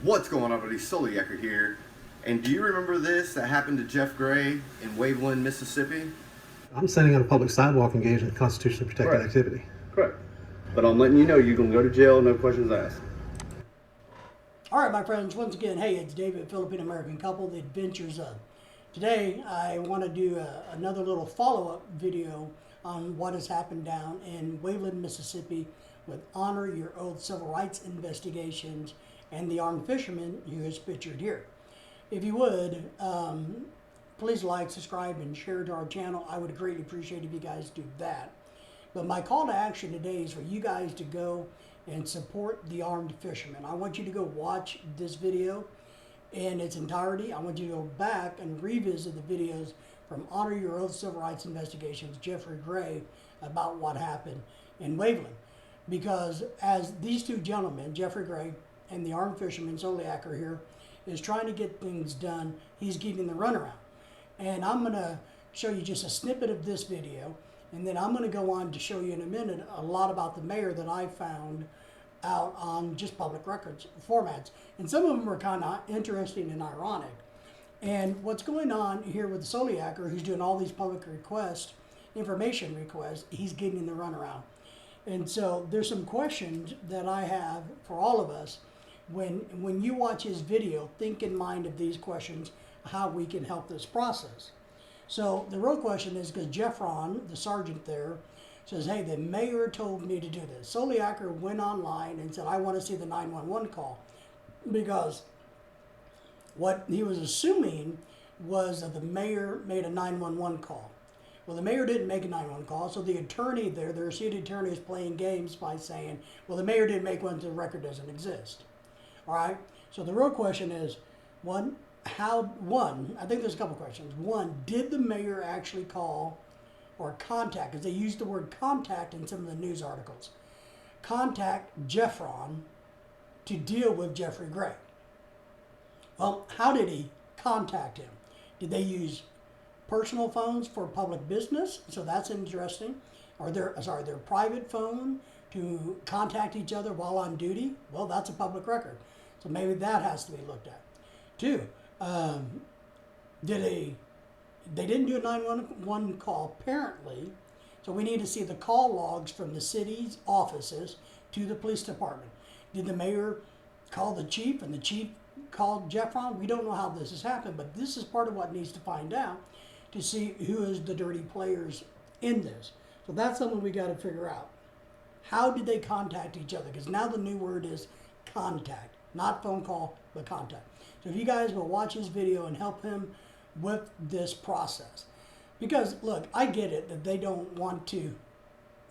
What's going on, buddy? Soliaker here. And do you remember this that happened to Jeff Gray in Waveland, Mississippi? I'm standing on a public sidewalk engaged in constitutionally protected activity. Correct. But I'm letting you know you're going to go to jail, no questions asked. All right, my friends, once again, hey, it's David, Philippine-American couple, The Adventures of. Today, I want to do another little follow-up video on what has happened down in Waveland, Mississippi with Honor Your Oath civil rights investigations and the armed fisherman who is pictured here. If you would, please like, subscribe, and share to our channel. I would greatly appreciate if you guys do that. But my call to action today is for you guys to go and support the armed fisherman. I want you to go watch this video in its entirety. I want you to go back and revisit the videos from Honor Your Oath Civil Rights Investigations, Jeffrey Gray, about what happened in Waveland. Because as these two gentlemen, Jeffrey Gray and the armed fisherman, Soliaker here, is trying to get things done, he's getting the runaround. And I'm going to show you just a snippet of this video, and then I'm going to go on to show you in a minute a lot about the mayor that I found out on just public records formats. And some of them are kind of interesting and ironic. And what's going on here with Soliaker, who's doing all these public requests, information requests, he's getting the runaround. And so there's some questions that I have for all of us. When you watch his video, think in mind of these questions, how we can help this process. So the real question is, because Jeff Ron, the sergeant there, says, hey, the mayor told me to do this. Soliaker went online and said, I want to see the 911 call. Because what he was assuming was that the mayor made a 911 call. Well, the mayor didn't make a 911 call, so the attorney there, their city attorney, is playing games by saying, well, the mayor didn't make one, so the record doesn't exist. All right? So the real question is, I think there's a couple questions. One, did the mayor actually call or contact, because they used the word contact in some of the news articles, contact Jeffron to deal with Jeffrey Gray? Well, how did he contact him? Did they use personal phones for public business? So that's interesting. Or their private phone to contact each other while on duty? Well, that's a public record. So maybe that has to be looked at. Two, they didn't do a 911 call, apparently, so we need to see the call logs from the city's offices to the police department. Did the mayor call the chief and the chief called Jeffron? We don't know how this has happened, but this is part of what needs to find out to see who is the dirty players in this. So that's something we got to figure out. How did they contact each other? Because now the new word is contact, not phone call, but contact. So if you guys will watch his video and help him with this process. Because, look, I get it that they don't want to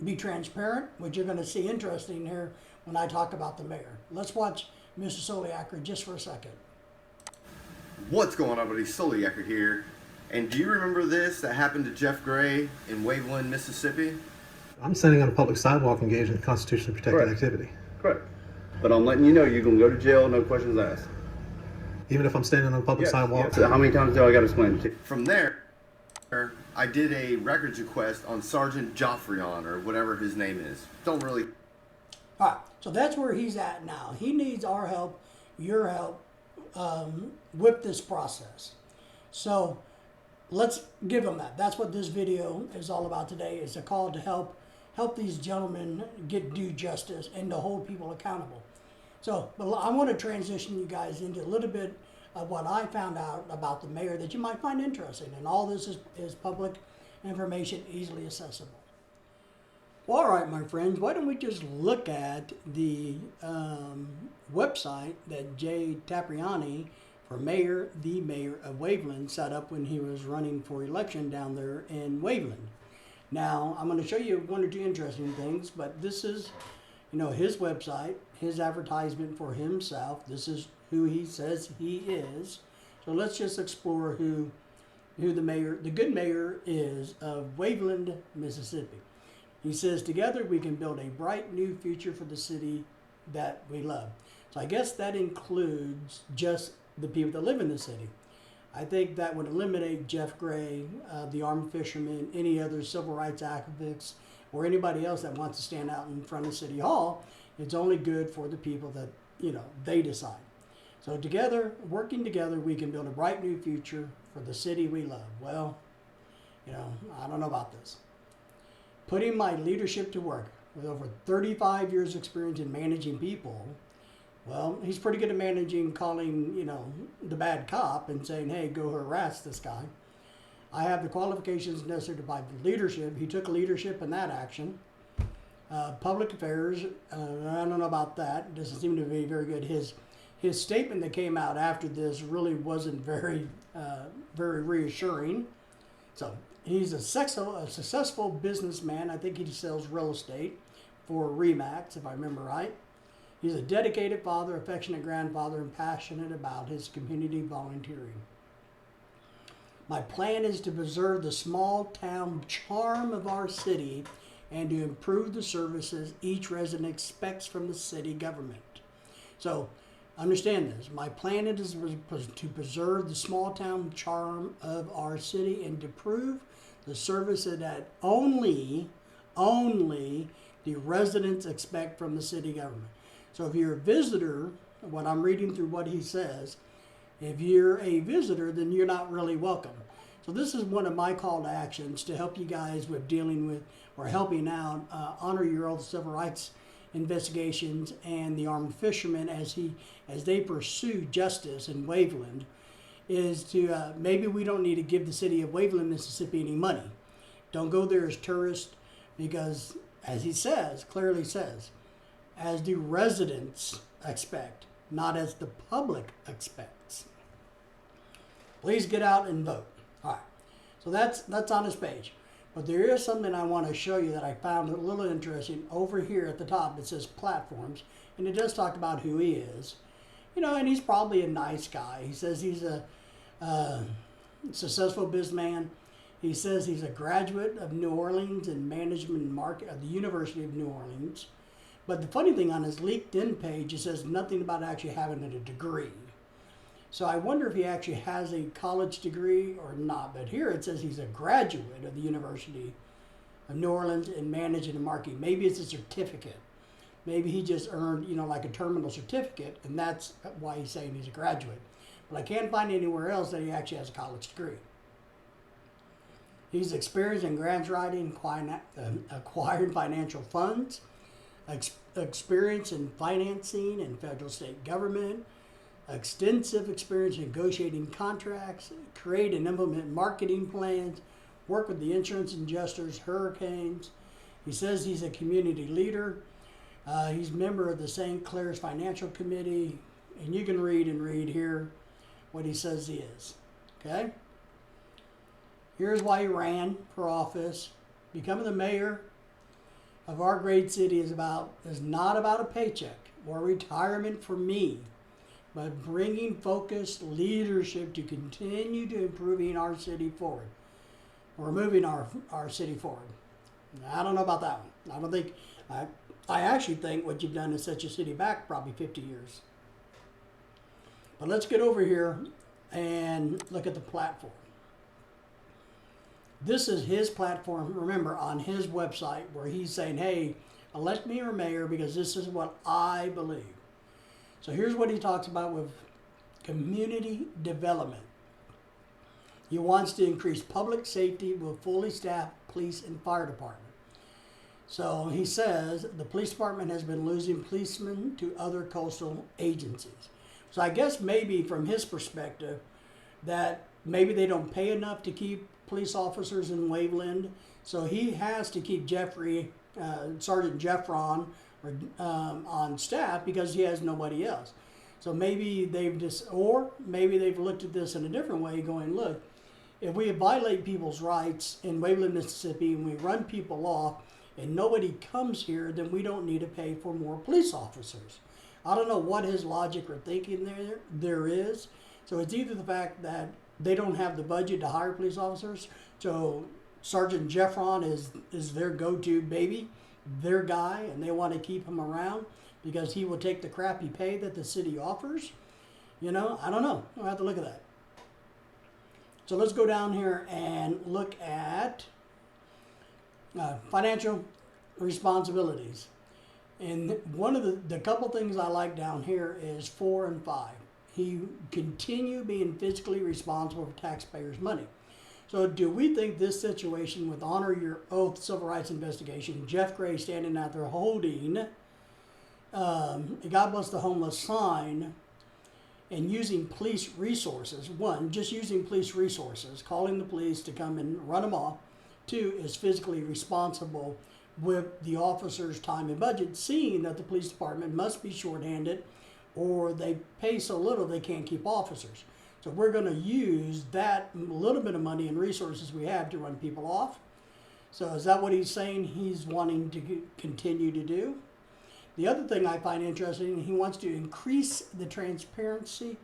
be transparent, which you're going to see interesting here when I talk about the mayor. Let's watch Mr. Soliaker just for a second. What's going on, buddy? Soliaker here. And do you remember this that happened to Jeff Gray in Waveland, Mississippi? I'm standing on a public sidewalk engaged in constitutionally protected activity. Correct. But I'm letting you know you're going to go to jail, no questions asked. Even if I'm standing on a public sidewalk? Yes. How many times do I got to explain it to you? From there, I did a records request on Sergeant Joffrion, or whatever his name is. Don't really... All right, so that's where he's at now. He needs our help, your help, with this process. So let's give him that. That's what this video is all about today, is a call to help these gentlemen get due justice and to hold people accountable. So, but I want to transition you guys into a little bit of what I found out about the mayor that you might find interesting. And all this is public information, easily accessible. Well, all right, my friends, why don't we just look at the website that Jay Tapriani, for mayor, the mayor of Waveland, set up when he was running for election down there in Waveland. Now, I'm going to show you one or two interesting things, but this is, his website, his advertisement for himself. This is who he says he is. So let's just explore who the mayor, the good mayor is of Waveland, Mississippi. He says, together we can build a bright new future for the city that we love. So I guess that includes just the people that live in the city. I think that would eliminate Jeff Gray, the armed fisherman, any other civil rights activists, or anybody else that wants to stand out in front of City Hall. It's only good for the people that, they decide. So together, working together, we can build a bright new future for the city we love. Well, I don't know about this. Putting my leadership to work with over 35 years experience in managing people, well, he's pretty good at managing, calling, the bad cop and saying, hey, go harass this guy. I have the qualifications necessary to provide leadership. He took leadership in that action. Public affairs, I don't know about that. It doesn't seem to be very good. His statement that came out after this really wasn't very reassuring. So he's a successful businessman. I think he sells real estate for Remax, if I remember right. He's a dedicated father, affectionate grandfather, and passionate about his community volunteering. My plan is to preserve the small town charm of our city and to improve the services each resident expects from the city government. So, understand this. My plan is to preserve the small town charm of our city and to improve the services that only the residents expect from the city government. So if you're a visitor, what I'm reading through what he says, if you're a visitor, then you're not really welcome. So this is one of my call to actions to help you guys with dealing with or helping out honor your old civil rights investigations and the armed fishermen as they pursue justice in Waveland, is to maybe we don't need to give the city of Waveland, Mississippi any money. Don't go there as tourists because, as he clearly says, as the residents expect, not as the public expects. Please get out and vote. All right, so that's on his page. But there is something I want to show you that I found a little interesting over here at the top. It says platforms, and it does talk about who he is. And he's probably a nice guy. He says he's a successful businessman. He says he's a graduate of New Orleans in management and market at the University of New Orleans. But the funny thing on his LinkedIn page, it says nothing about actually having a degree. So I wonder if he actually has a college degree or not. But here it says he's a graduate of the University of New Orleans in management and marketing. Maybe it's a certificate. Maybe he just earned, like a terminal certificate, and that's why he's saying he's a graduate. But I can't find anywhere else that he actually has a college degree. He's experienced in grants writing, acquiring financial funds, experience in financing and federal state government, extensive experience in negotiating contracts, create and implement marketing plans, work with the insurance adjusters, hurricanes. He says he's a community leader. He's a member of the St. Clair's Financial Committee, and you can read here what he says he is. Okay? Here's why he ran for office. Becoming the mayor of our great city is not about a paycheck or retirement for me, but bringing focused leadership to continue to improving our city forward. We're moving our city forward. I don't know about that one. I don't think, I actually think what you've done is set your city back probably 50 years. But let's get over here and look at the platform. This is his platform, remember, on his website where he's saying, hey, elect me your mayor because this is what I believe. So here's what he talks about with community development. He wants to increase public safety with fully staffed police and fire department. So he says the police department has been losing policemen to other coastal agencies. So I guess maybe from his perspective that maybe they don't pay enough to keep police officers in Waveland. So he has to keep Sergeant Jeffron on staff because he has nobody else. So maybe they've looked at this in a different way, going, look, if we violate people's rights in Waveland, Mississippi, and we run people off and nobody comes here, then we don't need to pay for more police officers. I don't know what his logic or thinking there is. So it's either the fact that they don't have the budget to hire police officers, so Sergeant Jeffron is their go-to baby, their guy, and they want to keep him around because he will take the crappy pay that the city offers. I don't know. I'll have to look at that. So let's go down here and look at financial responsibilities. And one of the couple things I like down here is 4 and 5. he continue being fiscally responsible for taxpayers' money. So do we think this situation with Honor Your Oath civil rights investigation, Jeff Gray standing out there holding God Bless the Homeless sign and using police resources, one, just using police resources, calling the police to come and run them off, two, is physically responsible with the officers' time and budget, seeing that the police department must be shorthanded or they pay so little they can't keep officers. So we're going to use that little bit of money and resources we have to run people off. So is that what he's saying he's wanting to continue to do? The other thing I find interesting, he wants to increase the transparency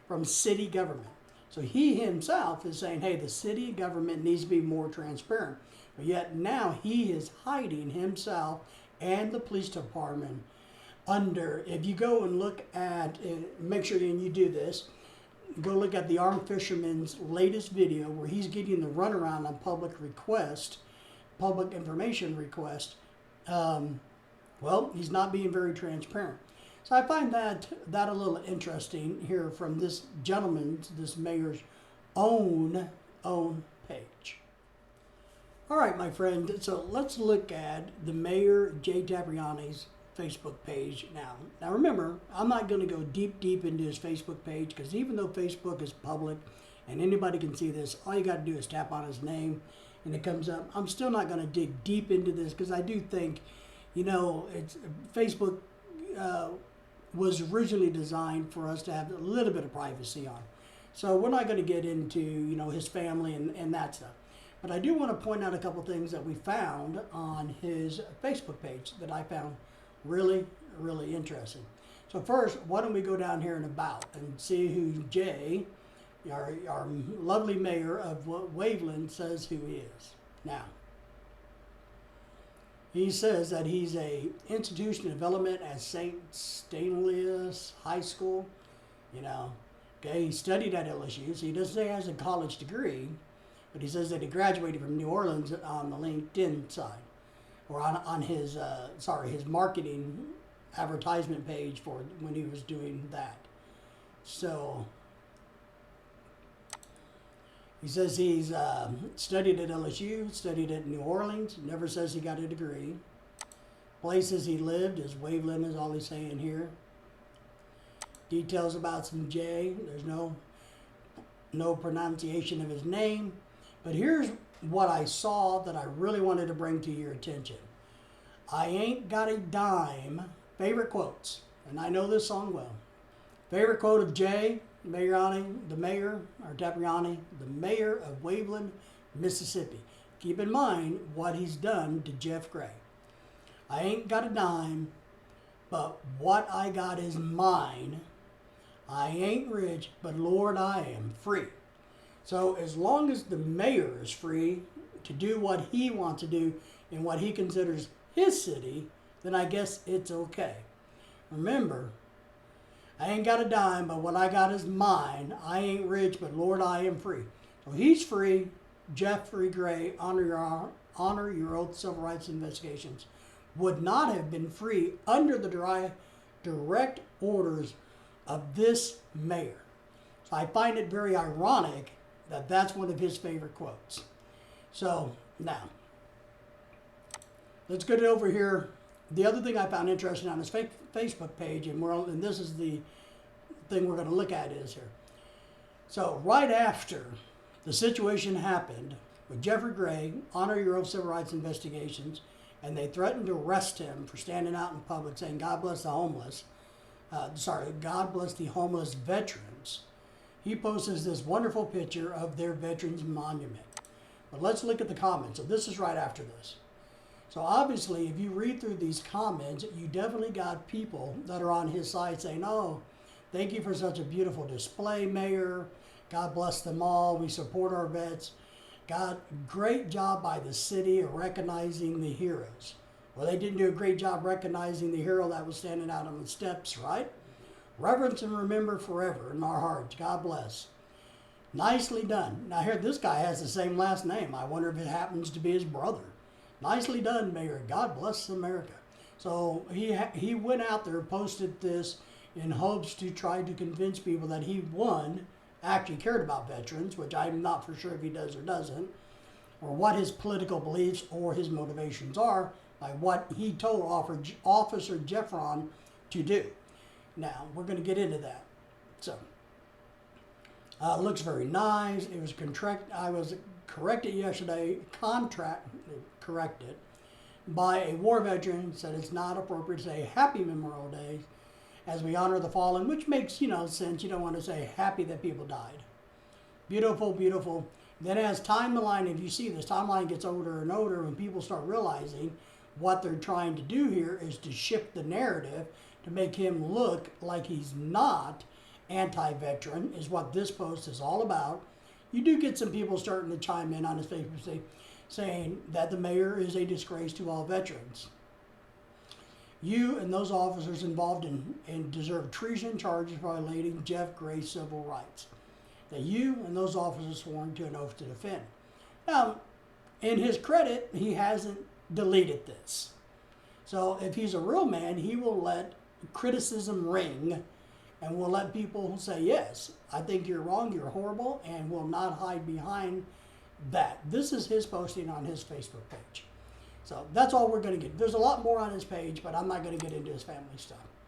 from city government. So he himself is saying, hey, the city government needs to be more transparent. But yet now he is hiding himself and the police department under, if you go and look at, make sure you do this, go look at the armed fisherman's latest video where he's getting the runaround on public request, public information request. Well, he's not being very transparent. So I find that a little interesting here from this gentleman's, this mayor's own page. All right, my friend, so let's look at the Mayor Jay Tabriani's Facebook page now. Now remember, I'm not going to go deep into his Facebook page because even though Facebook is public and anybody can see this, all you got to do is tap on his name and it comes up. I'm still not going to dig deep into this because I do think, you know, Facebook was originally designed for us to have a little bit of privacy on. So we're not going to get into, you know, his family and that stuff. But I do want to point out a couple things that we found on his Facebook page that I found really interesting. So first, why don't we go down here and about and see who Jay, our lovely mayor of Waveland, says who he is. Now, he says that he's a institution development at St. Stanislaus High School. You know, okay, he studied at LSU, so he doesn't say he has a college degree, but he says that he graduated from New Orleans on the LinkedIn side, or on his his marketing advertisement page for when he was doing that. So he says he's studied at LSU, studied at New Orleans, never says he got a degree. Places he lived is Waveland is all he's saying here. Details about some Jay, there's no pronunciation of his name. But here's what I saw that I really wanted to bring to your attention. I ain't got a dime, favorite quotes, and I know this song well. Favorite quote of Jay Tabriani, the mayor of Waveland, Mississippi. Keep in mind what he's done to Jeff Gray. I ain't got a dime, but what I got is mine. I ain't rich, but Lord, I am free. So as long as the mayor is free to do what he wants to do in what he considers his city, then I guess it's okay. Remember, I ain't got a dime, but what I got is mine. I ain't rich, but Lord, I am free. So he's free. Jeffrey Gray, honor your oath civil rights investigations, would not have been free under the direct orders of this mayor. So I find it very ironic that that's one of his favorite quotes. So now, let's get it over here. The other thing I found interesting on his Facebook page, and this is the thing we're going to look at is here. So right after the situation happened with Jeffrey Gray, honor your oath civil rights investigations, and they threatened to arrest him for standing out in public saying, God bless the homeless. God bless the homeless veterans. He posts this wonderful picture of their veterans monument. But let's look at the comments. So this is right after this. So obviously, if you read through these comments, you definitely got people that are on his side saying, oh, thank you for such a beautiful display, Mayor. God bless them all. We support our vets. God, great job by the city of recognizing the heroes. Well, they didn't do a great job recognizing the hero that was standing out on the steps, right? Reverence and remember forever in our hearts. God bless. Nicely done. Now here, this guy has the same last name. I wonder if it happens to be his brother. Nicely done, Mayor. God bless America. So he went out there, posted this in hopes to try to convince people that he, one, actually cared about veterans, which I'm not for sure if he does or doesn't, or what his political beliefs or his motivations are by what he told Officer Jeffron to do. Now, we're going to get into that. So, it looks very nice. It was I was corrected yesterday, corrected by a war veteran, said it's not appropriate to say Happy Memorial Day as we honor the fallen, which makes, sense. You don't want to say happy that people died. Beautiful, beautiful. Then as timeline, if you see this timeline gets older and older, when people start realizing what they're trying to do here is to shift the narrative to make him look like he's not anti-veteran, is what this post is all about. You do get some people starting to chime in on his Facebook saying that the mayor is a disgrace to all veterans. You and those officers involved in deserve treason charges for violating Jeff Gray's civil rights. That you and those officers sworn to an oath to defend. Now, in his credit, he hasn't deleted this. So if he's a real man, he will let criticism ring and will let people say, yes, I think you're wrong, you're horrible, and will not hide behind that. This is his posting on his Facebook page. So that's all we're going to get. There's a lot more on his page, but I'm not going to get into his family stuff.